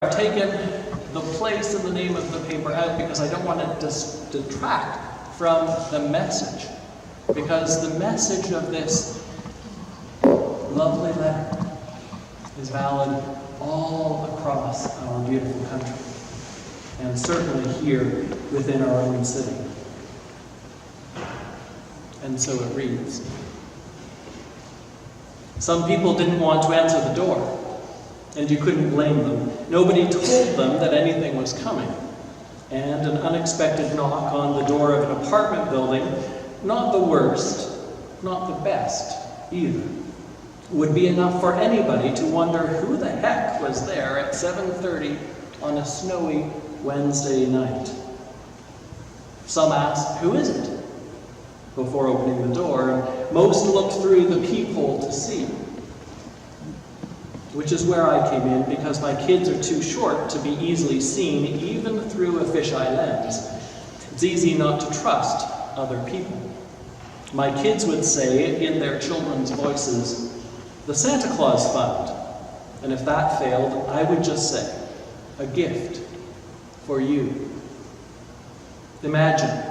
I've taken the place and the name of the paper out because I don't want to detract from the message. Because the message of this lovely letter is valid all across our beautiful country, and certainly here within our own city. And so it reads. Some people didn't want to answer the door, and you couldn't blame them. Nobody told them that anything was coming. And an unexpected knock on the door of an apartment building, not the worst, not the best either, would be enough for anybody to wonder who the heck was there at 7:30 on a snowy Wednesday night. Some asked, "Who is it?" before opening the door. Most looked through the peephole to see. Which is where I came in, because my kids are too short to be easily seen, even through a fisheye lens. It's easy not to trust other people. My kids would say, in their children's voices, "The Santa Claus Fund." And if that failed, I would just say, "A gift for you." Imagine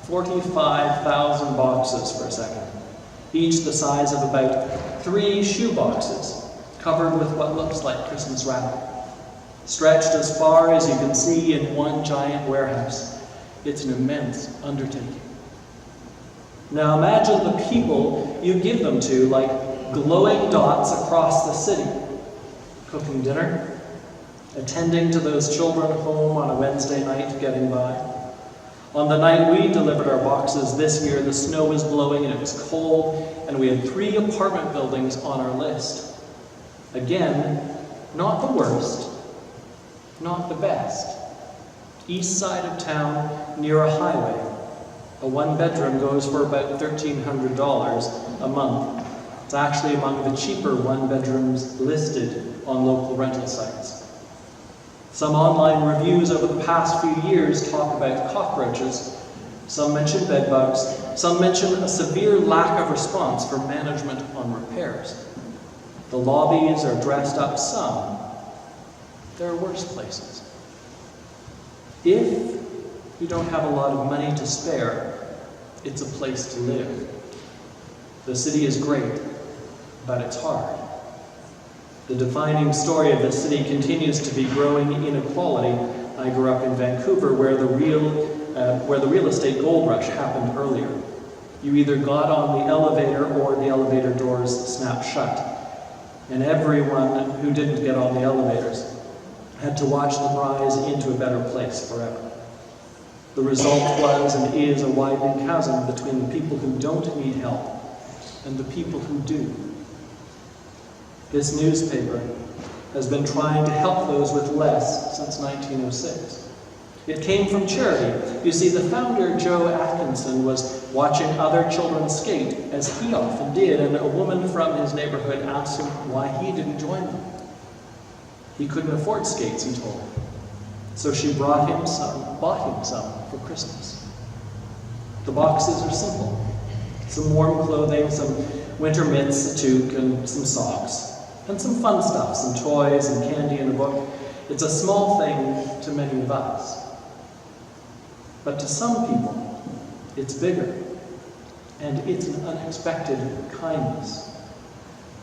45,000 boxes for a second, each the size of about 3 shoe boxes, covered with what looks like Christmas wrapping, stretched as far as you can see in one giant warehouse. It's an immense undertaking. Now imagine the people you give them to, like glowing dots across the city, cooking dinner, attending to those children home on a Wednesday night getting by. On the night we delivered our boxes this year, the snow was blowing and it was cold, and we had 3 apartment buildings on our list. Again, not the worst, not the best. East side of town, near a highway. A 1-bedroom goes for about $1,300 a month. It's actually among the cheaper 1-bedrooms listed on local rental sites. Some online reviews over the past few years talk about cockroaches. Some mention bedbugs. Some mention a severe lack of response from management on repairs. The lobbies are dressed up some. There are worse places. If you don't have a lot of money to spare, it's a place to live. The city is great, but it's hard. The defining story of the city continues to be growing inequality. I grew up in Vancouver, where the real estate gold rush happened earlier. You either got on the elevator or the elevator doors snapped shut. And everyone who didn't get on the elevators had to watch them rise into a better place forever. The result was and is a widening chasm between the people who don't need help and the people who do. This newspaper has been trying to help those with less since 1906. It came from charity. You see, the founder, Joe Atkinson, was watching other children skate, as he often did, and a woman from his neighborhood asked him why he didn't join them. He couldn't afford skates, he told her. So she bought him some for Christmas. The boxes are simple. Some warm clothing, some winter mitts, a toque, and some socks. And some fun stuff, some toys and candy and a book. It's a small thing to many of us. But to some people, it's bigger, and it's an unexpected kindness.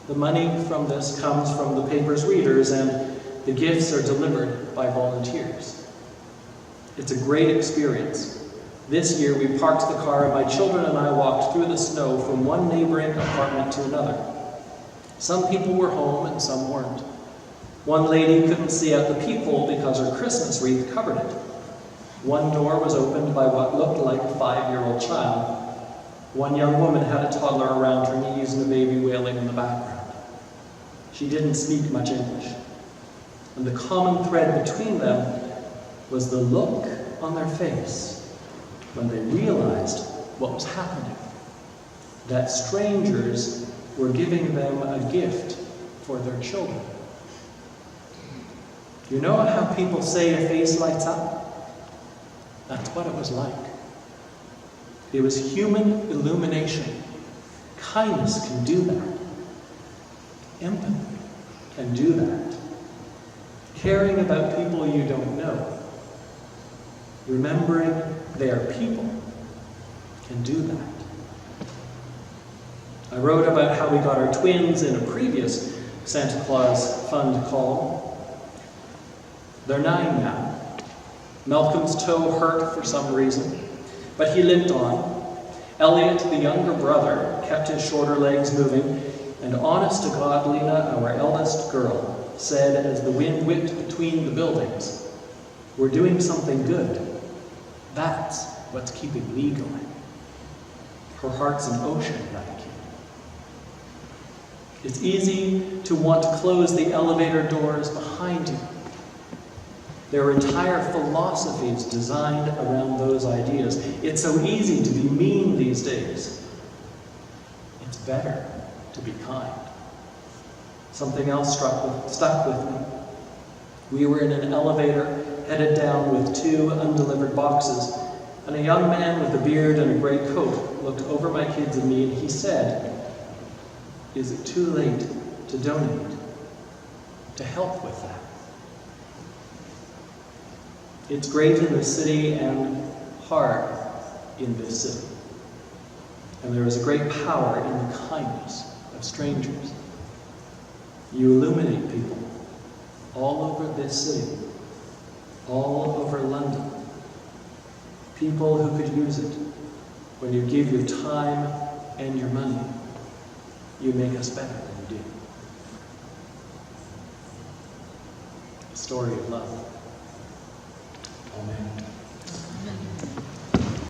The money from this comes from the paper's readers, and the gifts are delivered by volunteers. It's a great experience. This year we parked the car, and my children and I walked through the snow from one neighboring apartment to another. Some people were home and some weren't. One lady couldn't see out the peephole because her Christmas wreath covered it. One door was opened by what looked like a 5-year-old child. One young woman had a toddler around her knees and a baby wailing in the background. She didn't speak much English. And the common thread between them was the look on their face when they realized what was happening. That strangers were giving them a gift for their children. You know how people say a face lights up? That's what it was like. It was human illumination. Kindness can do that. Empathy can do that. caring about people you don't know, remembering they are people, can do that. I wrote about how we got our twins in a previous Santa Claus Fund column. They're 9 now. Malcolm's toe hurt for some reason, but he limped on. Elliot, the younger brother, kept his shorter legs moving, and honest to God, Lena, our eldest girl, said as the wind whipped between the buildings, "We're doing something good. That's what's keeping me going." Her heart's an ocean, that kid. It's easy to want to close the elevator doors behind you. There are entire philosophies designed around those ideas. It's so easy to be mean these days. It's better to be kind. Something else stuck with me. We were in an elevator headed down with 2 undelivered boxes, and a young man with a beard and a gray coat looked over my kids and me, and he said, "Is it too late to donate, to help with that?" It's great in this city and hard in this city. And there is a great power in the kindness of strangers. You illuminate people all over this city, all over London. People who could use it. When you give your time and your money, you make us better than you do. A story of love. Amen.